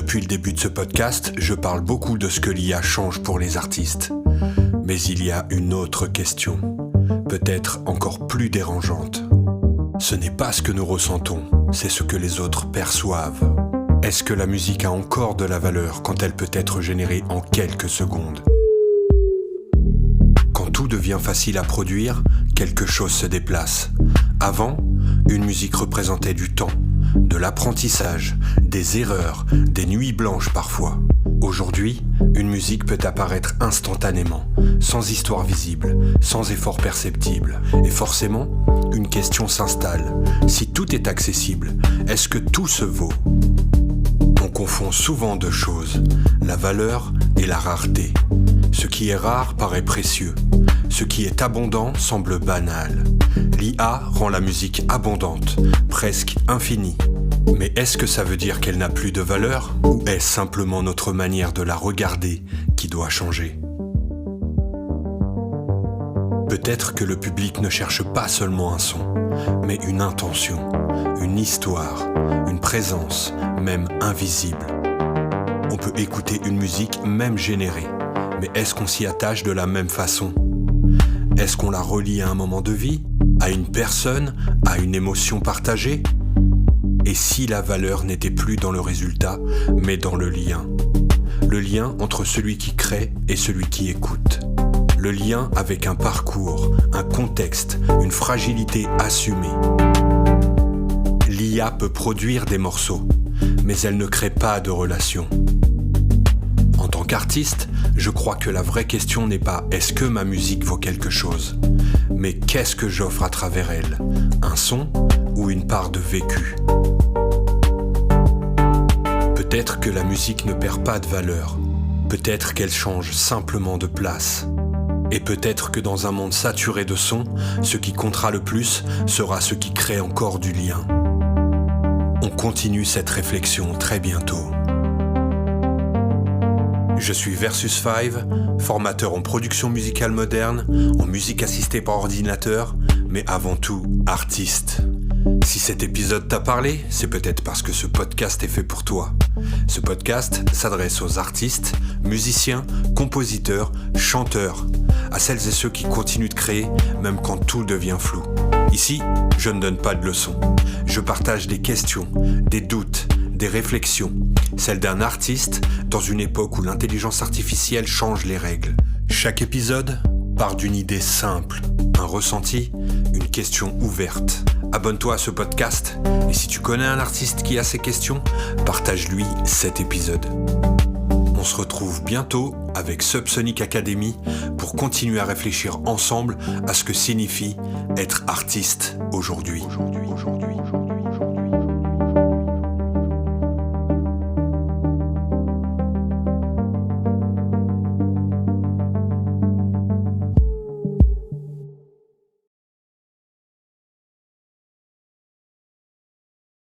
Depuis le début de ce podcast, je parle beaucoup de ce que l'IA change pour les artistes. Mais il y a une autre question, peut-être encore plus dérangeante. Ce n'est pas ce que nous ressentons, c'est ce que les autres perçoivent. Est-ce que la musique a encore de la valeur quand elle peut être générée en quelques secondes ? Quand tout devient facile à produire, quelque chose se déplace. Avant, une musique représentait du temps, de l'apprentissage, des erreurs, des nuits blanches parfois. Aujourd'hui, une musique peut apparaître instantanément, sans histoire visible, sans effort perceptible. Et forcément, une question s'installe. Si tout est accessible, est-ce que tout se vaut ? On confond souvent deux choses, la valeur et la rareté. Ce qui est rare paraît précieux. Ce qui est abondant semble banal. L'IA rend la musique abondante, presque infinie. Mais est-ce que ça veut dire qu'elle n'a plus de valeur ? Ou est-ce simplement notre manière de la regarder qui doit changer ? Peut-être que le public ne cherche pas seulement un son, mais une intention, une histoire, une présence, même invisible. On peut écouter une musique même générée, mais est-ce qu'on s'y attache de la même façon ? Est-ce qu'on la relie à un moment de vie, à une personne, à une émotion partagée ? Et si la valeur n'était plus dans le résultat, mais dans le lien ? Le lien entre celui qui crée et celui qui écoute. Le lien avec un parcours, un contexte, une fragilité assumée. L'IA peut produire des morceaux, mais elle ne crée pas de relation. En tant qu'artiste, je crois que la vraie question n'est pas « est-ce que ma musique vaut quelque chose ?», mais « qu'est-ce que j'offre à travers elle ? Un son ou une part de vécu ?» Peut-être que la musique ne perd pas de valeur, peut-être qu'elle change simplement de place. Et peut-être que dans un monde saturé de sons, ce qui comptera le plus sera ce qui crée encore du lien. On continue cette réflexion très bientôt. Je suis Versus5, formateur en production musicale moderne, en musique assistée par ordinateur, mais avant tout artiste. Si cet épisode t'a parlé, c'est peut-être parce que ce podcast est fait pour toi. Ce podcast s'adresse aux artistes, musiciens, compositeurs, chanteurs, à celles et ceux qui continuent de créer, même quand tout devient flou. Ici, je ne donne pas de leçons. Je partage des questions, des doutes, des réflexions, celles d'un artiste dans une époque où l'intelligence artificielle change les règles. Chaque épisode part d'une idée simple, un ressenti, une question ouverte. Abonne-toi à ce podcast et si tu connais un artiste qui a ces questions, partage-lui cet épisode. On se retrouve bientôt avec Subsonic Academy pour continuer à réfléchir ensemble à ce que signifie être artiste aujourd'hui.